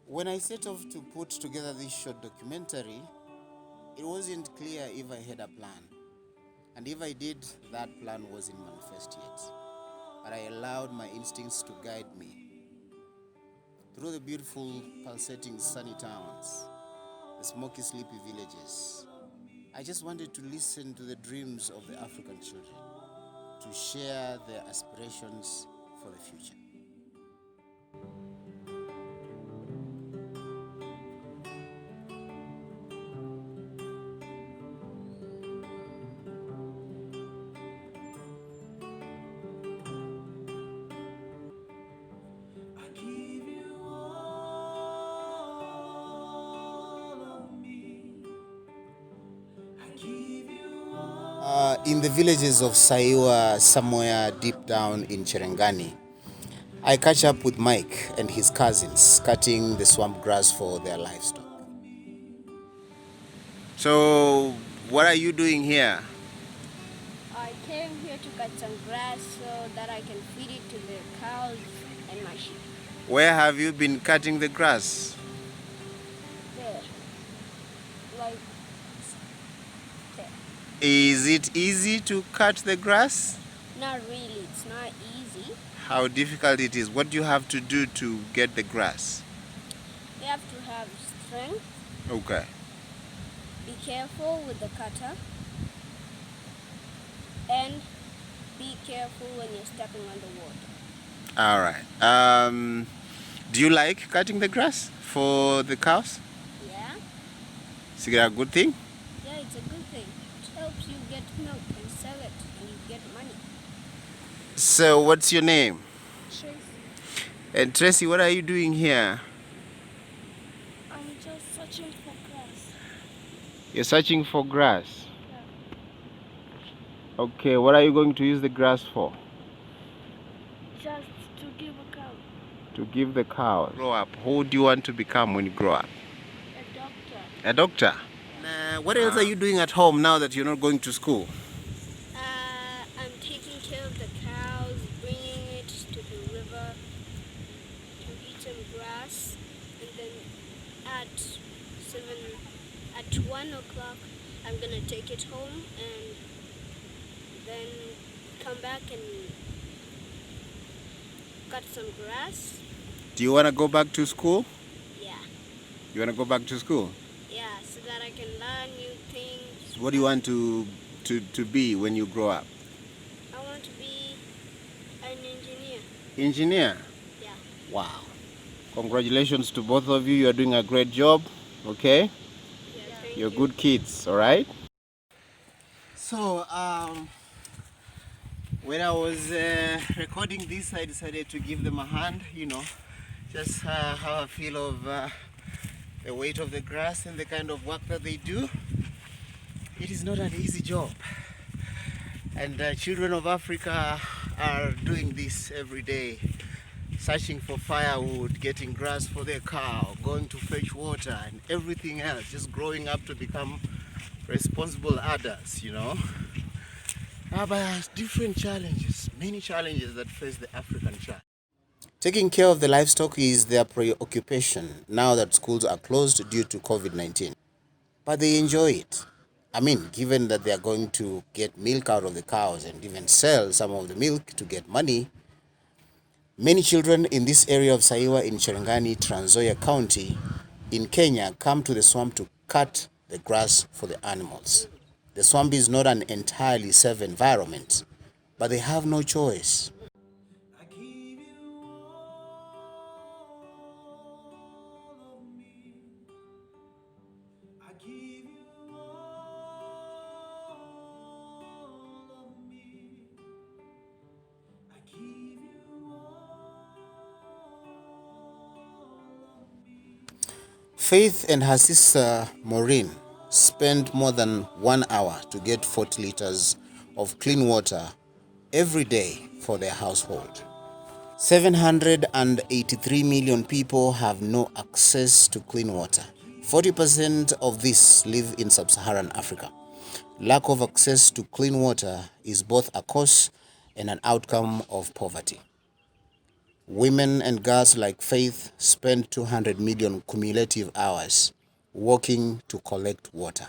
When I set off to put together this short documentary, it wasn't clear if I had a plan. And if I did, that plan wasn't manifest yet. But I allowed my instincts to guide me through the beautiful, pulsating, sunny towns, the smoky, sleepy villages. I just wanted to listen to the dreams of the African children, to share their aspirations for the future. In the villages of Saiwa, somewhere deep down in Cherengani, I catch up with Mike and his cousins cutting the swamp grass for their livestock. So, what are you doing here? I came here to cut some grass so that I can feed it to the cows and my sheep. Where have you been cutting the grass? There. Like there. Is it easy to cut the grass? Not really. It's not easy. How difficult it is? What do you have to do to get the grass? You have to have strength. Okay. Be careful with the cutter. And be careful when you're stepping on the water. All right. Do you like cutting the grass for the cows? Yeah? Is it a good thing? Yeah, it's a good thing. It helps you get milk and sell it and you get money. So, what's your name? Tracy. And Tracy, what are you doing here? I'm just searching for grass. You're searching for grass. Yeah. Okay, what are you going to use the grass for? Just to give a cow. To give the cows. Grow up. Who do you want to become when you grow up? A doctor. A doctor. What else are you doing at home now that you're not going to school? I'm taking care of the cows, bringing it to the river to eat some grass, and then at 1 o'clock, I'm gonna take it home and then come back and cut some grass. Do you want to go back to school? Yeah. You want to go back to school? Yeah, so that I can learn new things. What do you want to be when you grow up? I want to be an engineer. Engineer? Yeah. Wow. Congratulations to both of you. You are doing a great job. Okay? Yeah, thank You're you. good kids, all right? So, when I was recording this, I decided to give them a hand, just how I feel of the weight of the grass and the kind of work that they do. It is not an easy job. And children of Africa are doing this every day, searching for firewood, getting grass for their cow, going to fetch water, and everything else, just growing up to become responsible adults, But different challenges, many challenges that face the African child. Taking care of the livestock is their preoccupation now that schools are closed due to COVID-19. But they enjoy it. I mean, given that they are going to get milk out of the cows and even sell some of the milk to get money, many children in this area of Saiwa in Cherengani, Trans Nzoia County in Kenya come to the swamp to cut the grass for the animals. The swamp is not an entirely safe environment, but they have no choice. Faith and her sister Maureen spend more than 1 hour to get 40 liters of clean water every day for their household. 783 million people have no access to clean water. 40% of this live in sub-Saharan Africa. Lack of access to clean water is both a cause and an outcome of poverty. Women and girls like Faith spend 200 million cumulative hours walking to collect water.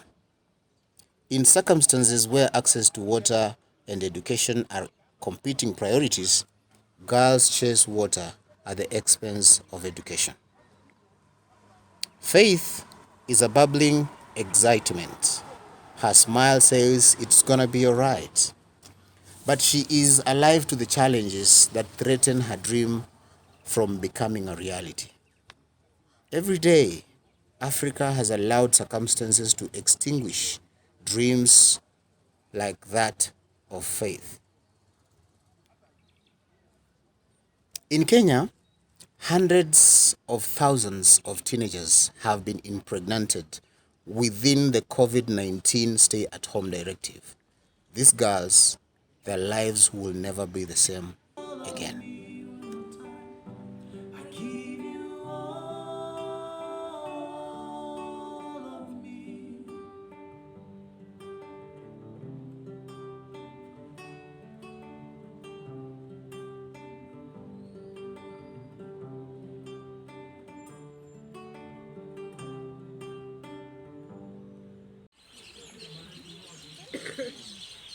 In circumstances where access to water and education are competing priorities, girls chase water at the expense of education. Faith is a bubbling excitement. Her smile says it's gonna be alright. But she is alive to the challenges that threaten her dream from becoming a reality. Every day, Africa has allowed circumstances to extinguish dreams like that of Faith. In Kenya, hundreds of thousands of teenagers have been impregnated within the COVID-19 stay-at-home directive. These girls, their lives will never be the same again.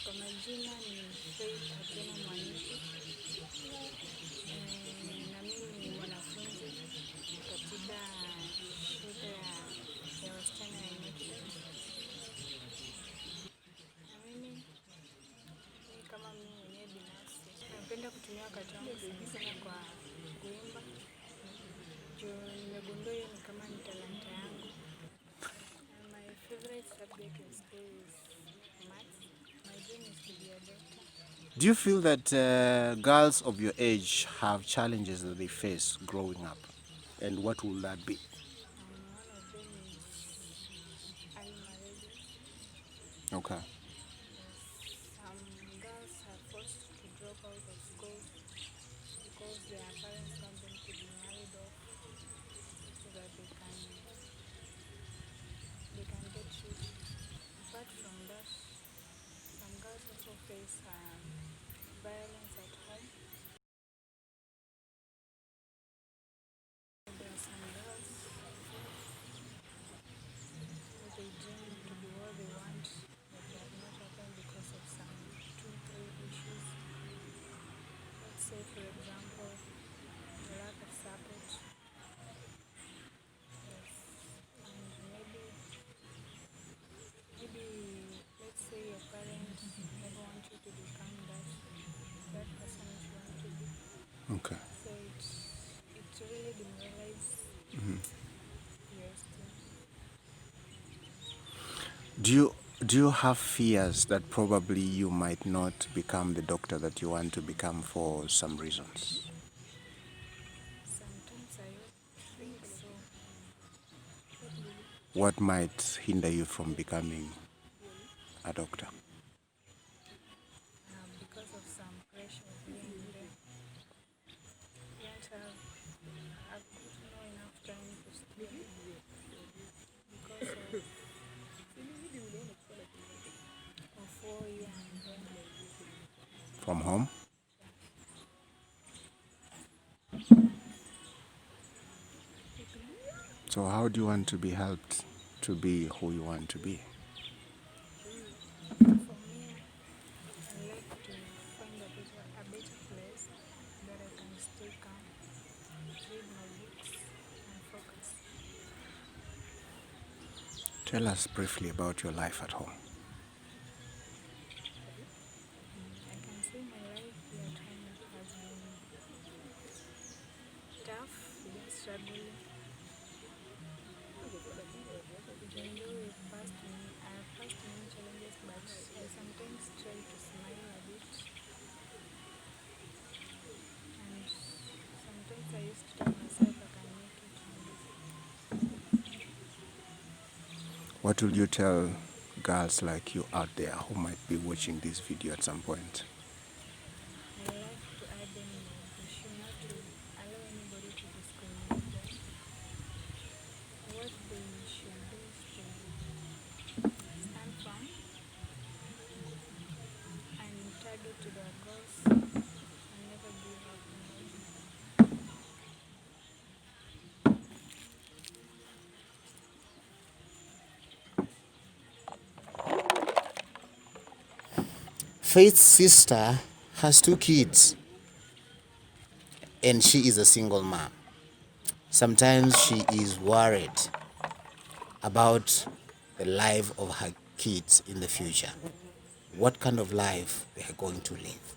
Kwa majina ni Faith Atieno Mwaniki, na mimi ni mwanafunzi katika shule ya wasichana ya Immaculate. Na mimi kama mimi mwenyewe binafsi napenda kutumia wakati wangu sana kwa kuimba. Juu nimegundua hiyo ni kama ni talanta yangu. And my favorite subject in school is maths. My dream is to be a doctor. Do you feel that girls of your age have challenges that they face growing up? And what will that be? One of them is early marriages. Okay. Some girls are forced to drop out of school because their parents want them to be married off so that they can get rich. Apart from that, some girls also face violence at home. There are some girls who they dream to be what they want, but they have not happened because of some 2-3 issues. Let's say, for example, the lack of support. Yes. And maybe let's say your parents never want you to become that person that you want to be. Okay. So it really demoralizes your esteem. Do you have fears that probably you might not become the doctor that you want to become for some reasons? Sometimes I think so. What might hinder you from becoming a doctor? Because of some pressure here and there. You don't have not enough time to study because of 4 years and then. From home? So how do you want to be helped to be who you want to be? For me, I like to find a better place that I can stay calm, read my books, and focus. Tell us briefly about your life at home. I can say my life here at home has been tough, been struggling. Even though I have passed many challenges, but I sometimes try to smile a bit. And sometimes I used to tell myself I can make it. What will you tell girls like you out there who might be watching this video at some point? I like to add them that they should not allow anybody to discriminate them. What they should do is to stand firm and target to their goals and never give up on them. Faith's sister has 2 kids and she is a single mom. Sometimes she is worried about the life of her kids in the future. What kind of life they are going to live.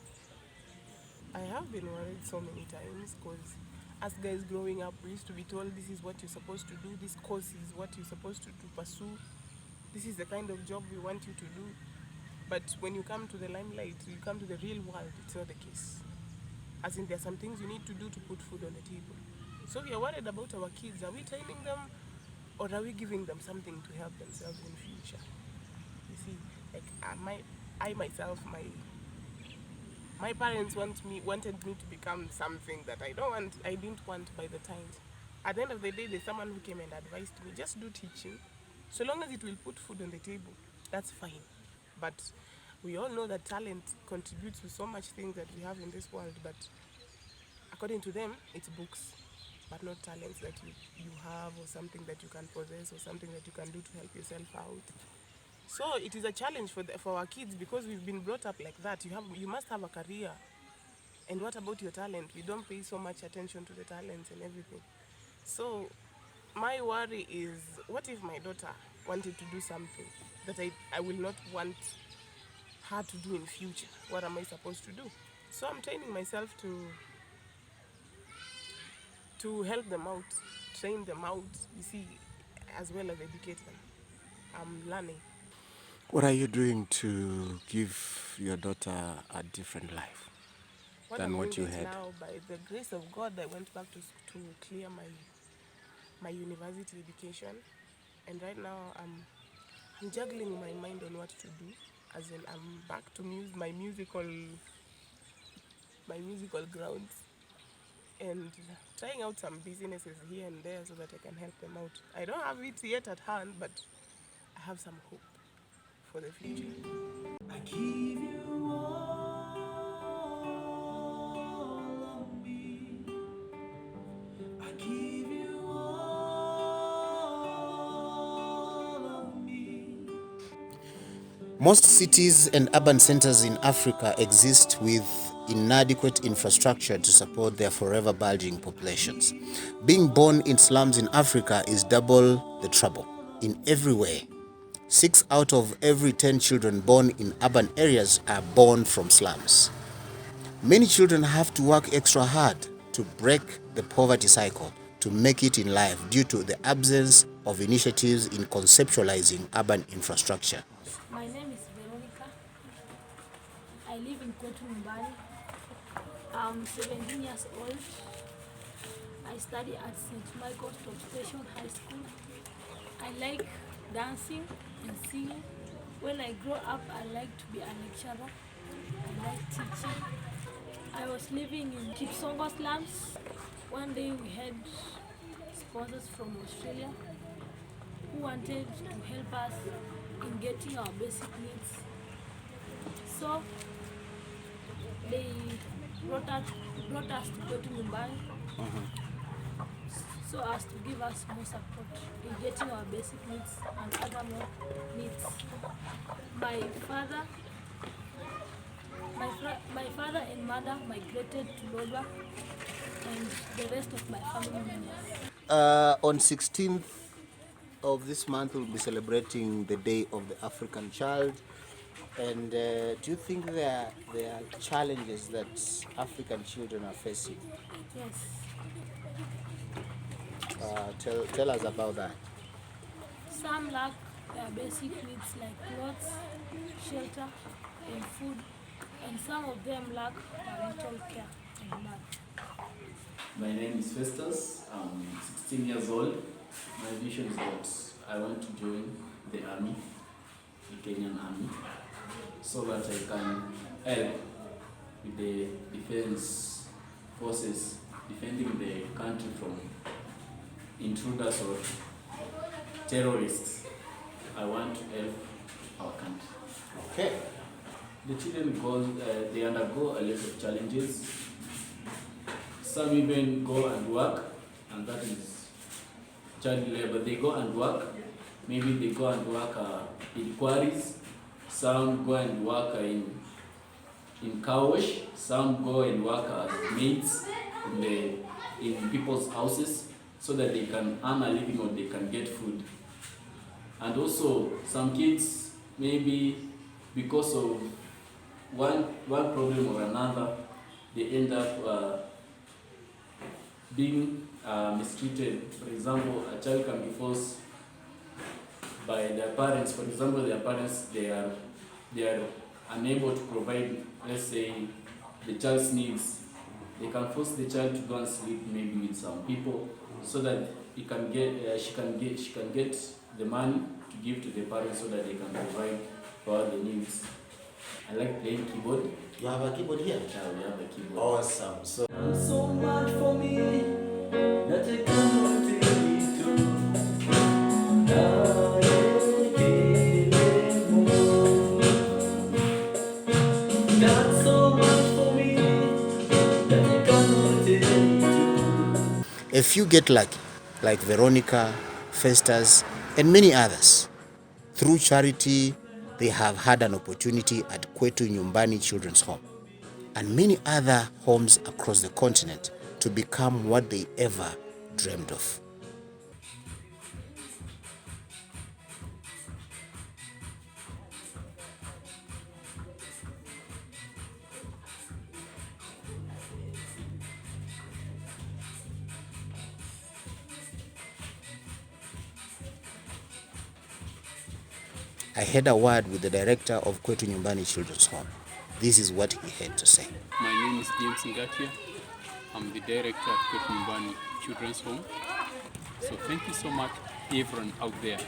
I have been worried so many times because as guys growing up, we used to be told this is what you're supposed to do, this course is what you're supposed to pursue, this is the kind of job we want you to do. But when you come to the limelight, you come to the real world, it's not the case. As in, there are some things you need to do to put food on the table. So we are worried about our kids. Are we training them or are we giving them something to help themselves in future? You see, like I myself, my parents wanted me to become something that I didn't want by the time. At the end of the day, there's someone who came and advised me, just do teaching. So long as it will put food on the table, that's fine. But we all know that talent contributes to so much things that we have in this world, but according to them, it's books, but not talents that you have or something that you can possess or something that you can do to help yourself out. So it is a challenge for our kids because we've been brought up like that. You must have a career. And what about your talent? We don't pay so much attention to the talents and everything. So my worry is, what if my daughter wanted to do something that I will not want her to do in future? What am I supposed to do? So I'm training myself to help them out, train them out, you see, as well as educate them. I'm learning. What are you doing to give your daughter a different life What than I'm what you doing is had? now, by the grace of God, I went back to clear my university education, and right now I'm juggling my mind on what to do. As in, I'm back to my musical grounds, and trying out some businesses here and there so that I can help them out. I don't have it yet at hand, but I have some hope for the future. I give you all of me. I give you all of me. Most cities and urban centers in Africa exist with inadequate infrastructure to support their forever bulging populations. Being born in slums in Africa is double the trouble in every way. 6 out of every 10 children born in urban areas are born from slums. Many children have to work extra hard to break the poverty cycle to make it in life due to the absence of initiatives in conceptualizing urban infrastructure. My name is Veronica. I live in Kwetu Nyumbani. I'm 17 years old. I study at St. Michael's Top Station High School. I like dancing and singing. When I grow up, I like to be a lecturer. I like teaching. I was living in Kipsongo slums. One day we had sponsors from Australia who wanted to help us in getting our basic needs. So they brought us to go to Mumbai so as to give us more support in getting our basic needs and other more needs. My father and mother migrated to Loba and the rest of my family members. On 16th of this month, we'll be celebrating the Day of the African Child. And do you think there are challenges that African children are facing? Yes. Tell us about that. Some lack their basic needs like clothes, shelter, and food, and some of them lack parental care and love. My name is Festus. I'm 16 years old. My vision is that I want to join the army, the Kenyan army, so that I can help with the defense forces, defending the country from intruders or terrorists. I want to help our country. Okay. The children they undergo a lot of challenges. Some even go and work, and that is child labor. They go and work. Maybe they go and work in quarries. Some go and work in in car wash, some go and work as maids in people's houses so that they can earn a living or they can get food. And also some kids, maybe because of one problem or another, they end up being mistreated. For example, a child can be forced by their parents. For example, their parents, they are unable to provide, let's say, the child's needs. They can force the child to go and sleep maybe with some people so that she can get the money to give to the parents so that they can provide for all the needs. I like playing keyboard. You have a keyboard here? Yeah, we have a keyboard. Awesome. So Done so much for me that I cannot tell it all. Done so much for me that I cannot tell it all. a few get lucky, like Veronica, Festus, and many others. Through charity, they have had an opportunity at Kwetu Nyumbani Children's Home and many other homes across the continent to become what they ever dreamed of. I had a word with the director of Kwetu Nyumbani Children's Home. This is what he had to say. My name is James Ngatia. I'm the director at Kwetu Nyumbani Children's Home. So thank you so much, everyone out there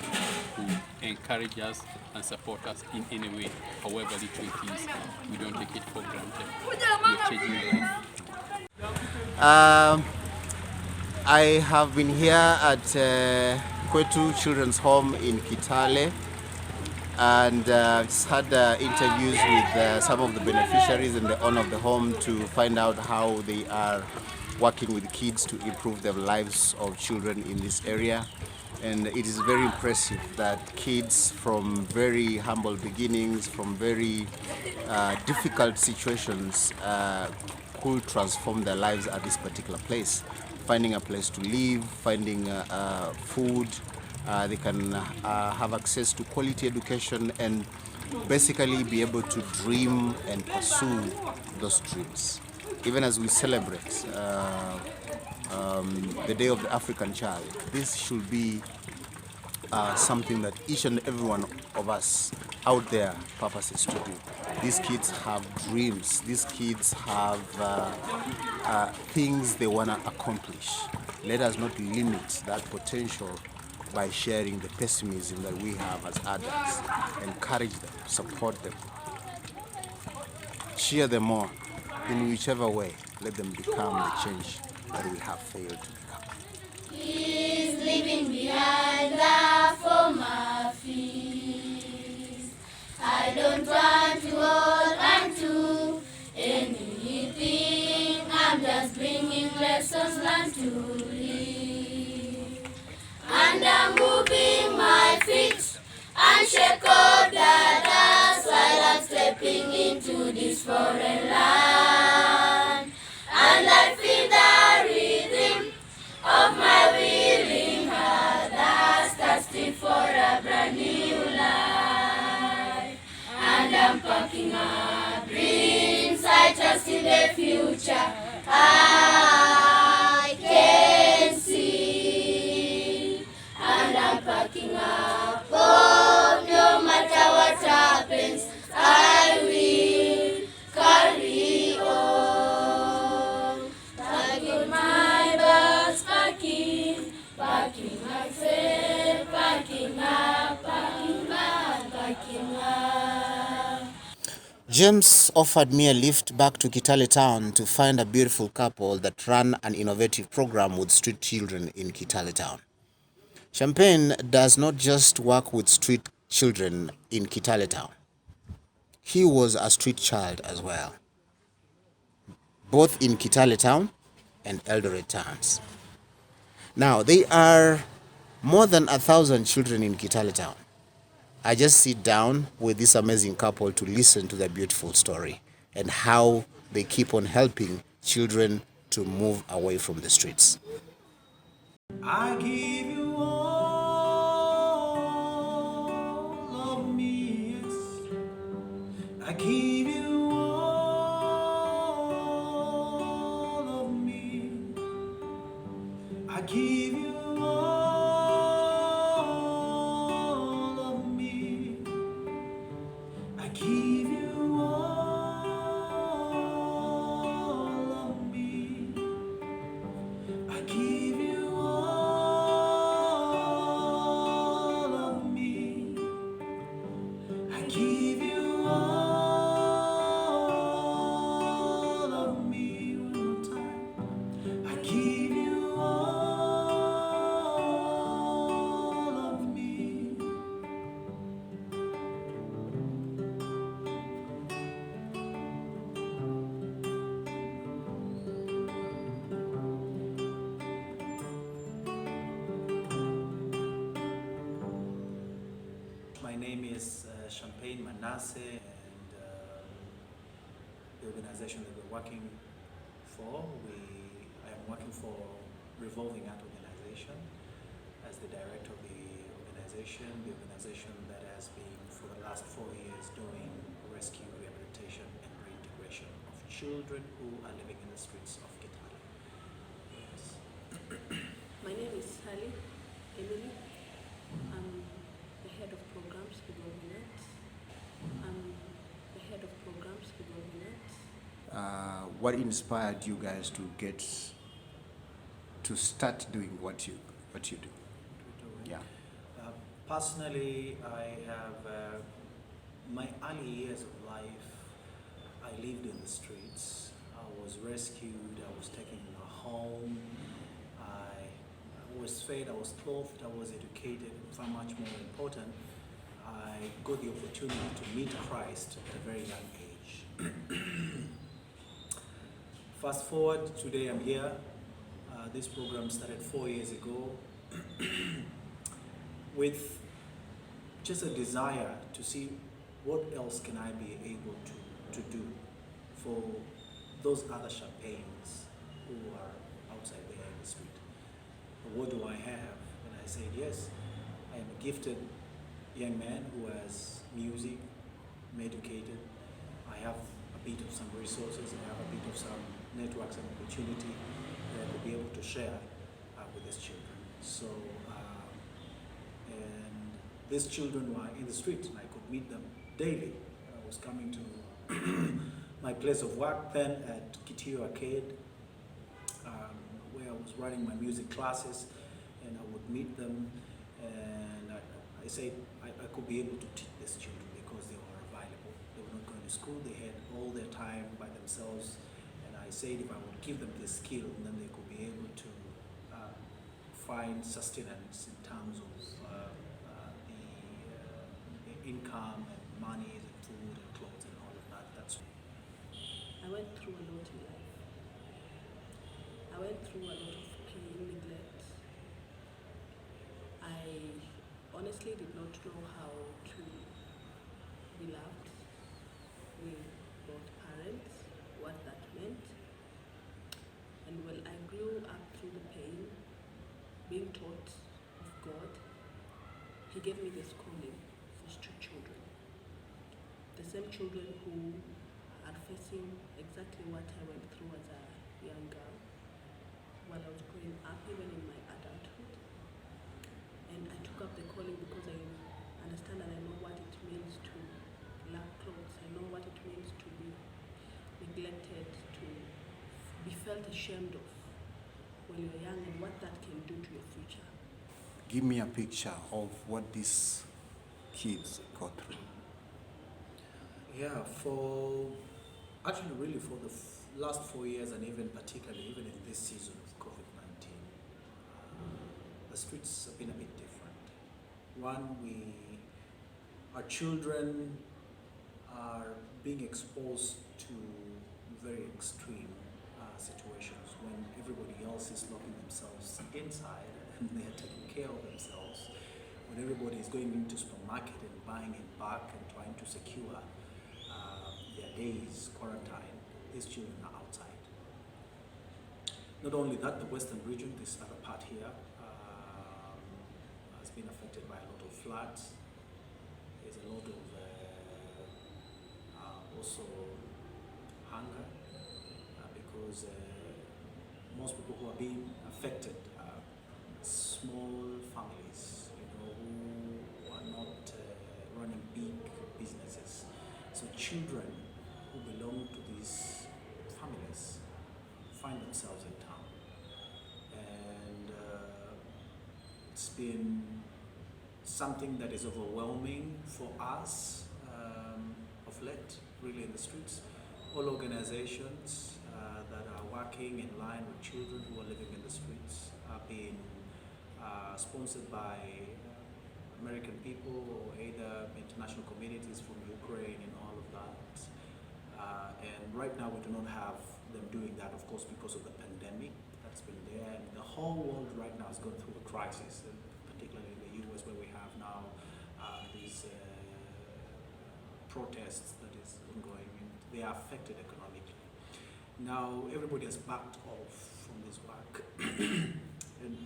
who encourage us and support us in any way, however little it is. We don't take it for granted. We're changing your life. I have been here at Kwetu Children's Home in Kitale and just had interviews with some of the beneficiaries and the owner of the home to find out how they are working with kids to improve the lives of children in this area. And it is very impressive that kids from very humble beginnings, from very difficult situations, could transform their lives at this particular place. Finding a place to live, finding food, they can have access to quality education and basically be able to dream and pursue those dreams. Even as we celebrate the Day of the African Child, this should be something that each and every one of us out there purposes to do. These kids have dreams. These kids have things they want to accomplish. Let us not limit that potential by sharing the pessimism that we have as adults. Encourage them, support them, cheer them on in whichever way. Let them become the change that we have failed to become. He's leaving behind the former fears. I don't want to hold on to anything. I'm just bringing lessons learned to live. And I'm moving my feet and shake off the dust while I'm stepping into this foreign land. And I feel the rhythm of my willing heart that's thirsty for a brand new life. And I'm packing up dreams, I trust in the future I can see. And I'm packing up hope, no matter what happens, I will carry on. Packing my bags, packing myself, packing up, packing back, packing up. James offered me a lift back to Kitale Town to find a beautiful couple that ran an innovative program with street children in Kitale Town. Champagne does not just work with street children in Kitale Town. He was a street child as well, both in Kitale Town and Eldoret Towns. Now, there are more than 1,000 children in Kitale Town. I just sit down with this amazing couple to listen to their beautiful story and how they keep on helping children to move away from the streets. I give you all of me, yes. I give you all of me. I give you all of me. I give you all of me. I give you all of me. I give you all of me. One more time. I give you all of me. My name is Champagne Manasseh, and the organization that we're working for, I am working for Revolving Art Organization as the director of the organization that has been for the last 4 years doing rescue, rehabilitation and reintegration of children who are living in the streets of Kitale. Yes. My name is Sally Emily. I'm the head of programs for Government. What inspired you guys to start doing what you do? Yeah. Personally, I have my early years of life, I lived in the streets. I was rescued, I was taken in a home, I was fed, I was clothed, I was educated. Far much more important, I got the opportunity to meet Christ at a very young age. Fast forward, today I'm here. This program started 4 years ago with just a desire to see what else can I be able to do for those other Champagnes who are outside there in the street. But what do I have? And I said, yes, I am a gifted young man who has music, I'm educated, I have a bit of some resources, I have a bit of some networks and opportunity that I could be able to share with these children. So, and these children were in the street and I could meet them daily. I was coming to my place of work then at Kitio Arcade, where I was running my music classes, and I would meet them, and I said I could be able to teach these children because they were available. They were not going to school, they had all their time by themselves, and I said if I would give them this skill, then they could be able to find sustenance in terms of the income and money and food and clothes and all of that. That's I went through a lot in life. I went through a lot of pain, neglect. I honestly did not know how to be loved with both parents, what that meant. And when I grew up through the pain, being taught of God, He gave me this calling for street children. The same children who are facing exactly what I went through as a young girl while I was growing up, even in my adulthood. And I took up the calling because I understand and I know what it means to lack clothes. I know what it means to be neglected, to be felt ashamed of when you're young and what that can do to your future. Give me a picture of what these kids go through. yeah, really for the last 4 years, and even particularly even in this season of COVID-19, the streets have been a bit different. One, our children are being exposed to very extreme situations when everybody else is locking themselves inside and they are taking care of themselves. When everybody is going into supermarket and buying in bulk and trying to secure their days quarantined, these children are outside. Not only that, the western region, this other part here, has been affected by a lot of floods. There's a lot of also hunger because most people who are being affected are small families, who are not running big businesses. So children who belong to these families find themselves in town, and it's been something that is overwhelming for us of late, really, in the streets. All organizations that are working in line with children who are living in the streets are being sponsored by American people or either international communities from Ukraine and all of that. And right now we do not have them doing that, of course, because of the pandemic that's been there. And the whole world right now is going through a crisis, and particularly in the US, where we have now these protests that is ongoing, and they are affected economically. Now everybody has backed off from this work. And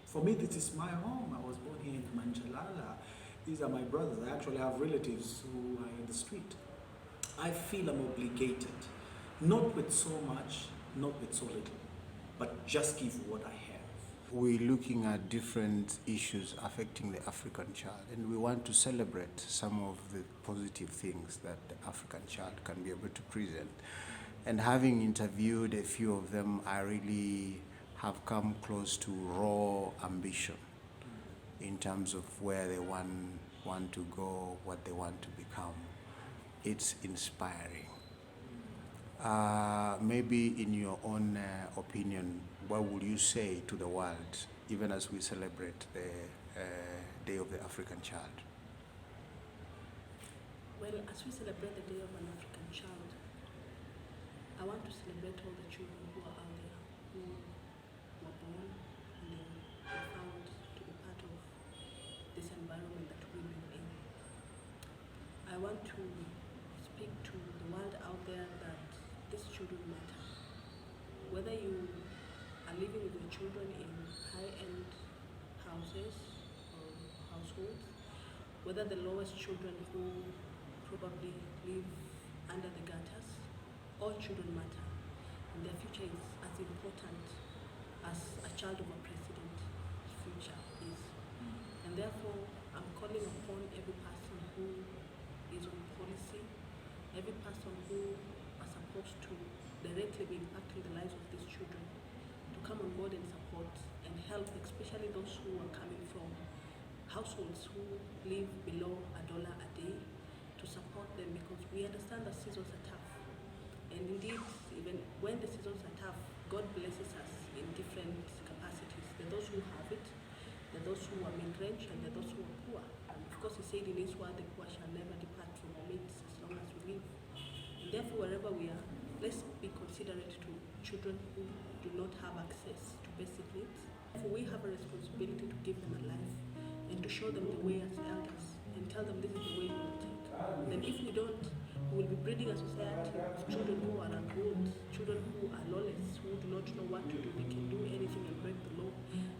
for me, this is my home. I was born here in Manchalala. These are my brothers. I actually have relatives who are in the street. I feel I'm obligated, not with so much, not with so little, but just give what I have. We're looking at different issues affecting the African child, and we want to celebrate some of the positive things that the African child can be able to present. And having interviewed a few of them, I really have come close to raw ambition in terms of where they want to go, what they want to become. It's inspiring. Maybe in your own opinion, what would you say to the world, even as we celebrate the Day of the African Child? Well, as we celebrate the Day of an African Child, I want to celebrate all the children who are out there, who were born and then were found to be part of this environment that we live in. I want to speak to the world out there that these children matter. Whether you are living with your children in high-end houses or households, whether the lowest children who probably live under the gutters, all children matter, and their future is as important as a child of a president's future is. And therefore, I'm calling upon every person who is on policy, every person who are supposed to directly be impacting the lives of these children, to come on board and support and help, especially those who are coming from households who live below $1 a day, to support them, because we understand that seasons are tough. And indeed, even when the seasons are tough, God blesses us in different capacities. There are those who have it, there are those who are mid-range, and there are those who are poor. And of course, He said in His word, the poor shall never depart from our midst as long as we live. And therefore, wherever we are, let's be considerate to children who do not have access to basic needs. For we have a responsibility to give them a life and to show them the way as elders and tell them this is the way we will take. Then if we don't, we will be breeding a society of children who are unruly, children who are lawless, who do not know what to do. They can do anything and break the law.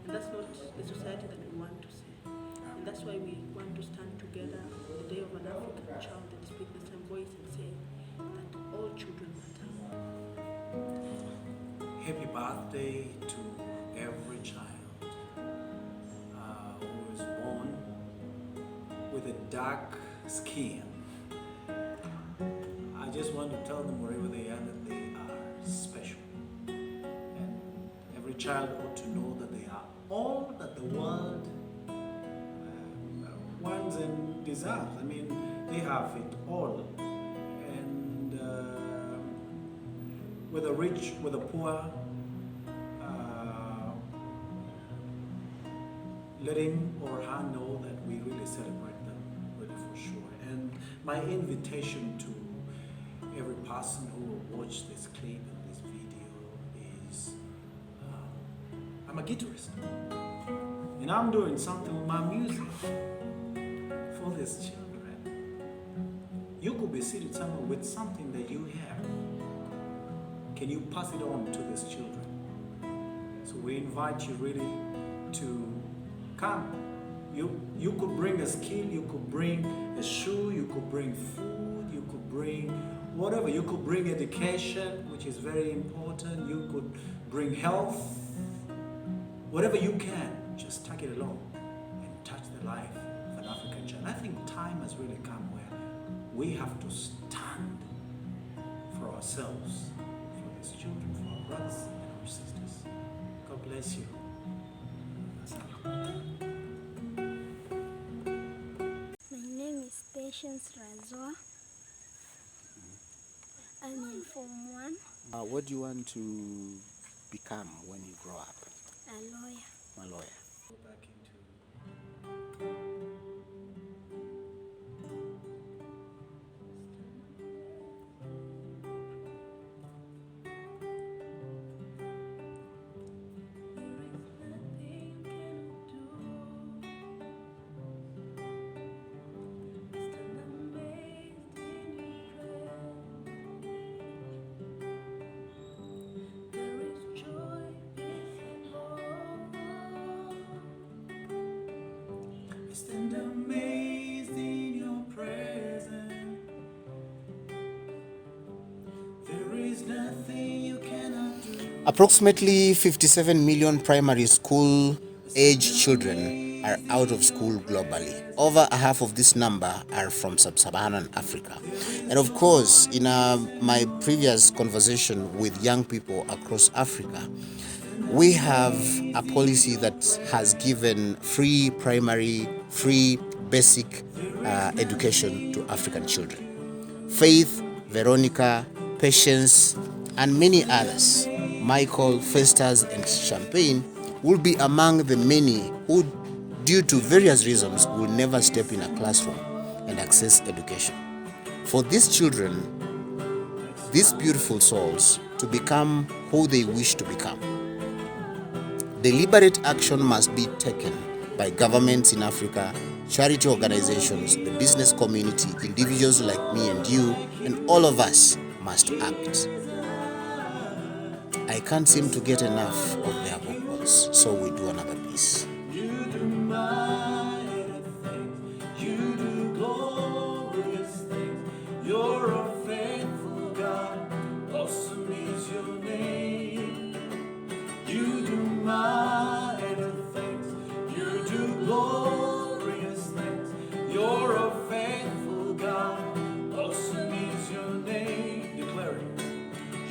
And that's not the society that we want to see. And that's why we want to stand together on the Day of an African Child and speak the same voice and say that all children matter. Happy birthday to every child who is born with a dark skin. I just want to tell them wherever they are that they are special. And every child ought to know that they are all that the world wants and deserves. I mean, they have it all. And whether rich, whether poor, let him or her know that we really celebrate them, really for sure. And my invitation to every person who will watch this clip and this video is, I'm a guitarist, and I'm doing something with my music for these children. You could be seated somewhere with something that you have. Can you pass it on to these children? So we invite you really to come. You could bring a skill, you could bring a shoe, you could bring food, you could bring whatever. You could bring education, which is very important. You could bring health. Whatever you can, just take it along and touch the life of an African child. I think time has really come where we have to stand for ourselves, for these children, for our brothers and our sisters. God bless you. My name is Patience Razoa. I'm in Form 1, What do you want to become when you grow up? a lawyer. A lawyer. Go back into stand amazed in your presence. There is nothing you cannot do. Approximately 57 million primary school age children are out of school globally. Over a half of this number are from sub-Saharan Africa. And of course, in my previous conversation with young people across Africa, we have a policy that has given free primary, free basic education to African children. Faith, Veronica, Patience, and many others, Michael, Festus, and Champagne, will be among the many who, due to various reasons, will never step in a classroom and access education. For these children, these beautiful souls, to become who they wish to become, deliberate action must be taken by governments in Africa, charity organizations, the business community, individuals like me and you, and all of us must act. I can't seem to get enough of their vocals, so we do another piece. You do mighty things, you do glorious things. You're a faithful God, awesome is your name. You do mighty things, you do glorious things. You're a faithful God, awesome is your name. Declare it.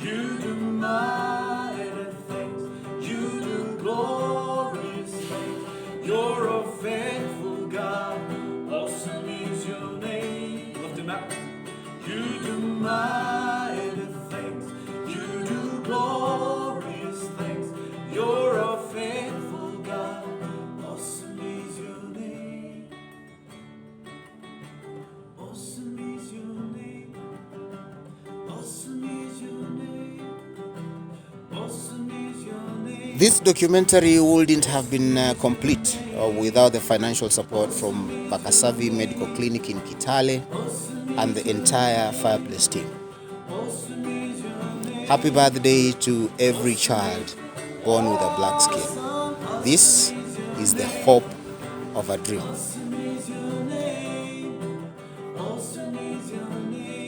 You do mighty things, you do glorious things. You're a faithful God, awesome is your name. Lift him up. You do mighty things, you do glorious things. You're a faithful God, awesome is your name. Awesome is your name. Awesome is your name. Awesome is your name. This documentary wouldn't have been complete without the financial support from Bakasavi Medical Clinic in Kitale and the entire Fireplace team. Happy birthday to every child born with a black skin. This is the hope of a dream. Awesome is your name. Awesome is your name.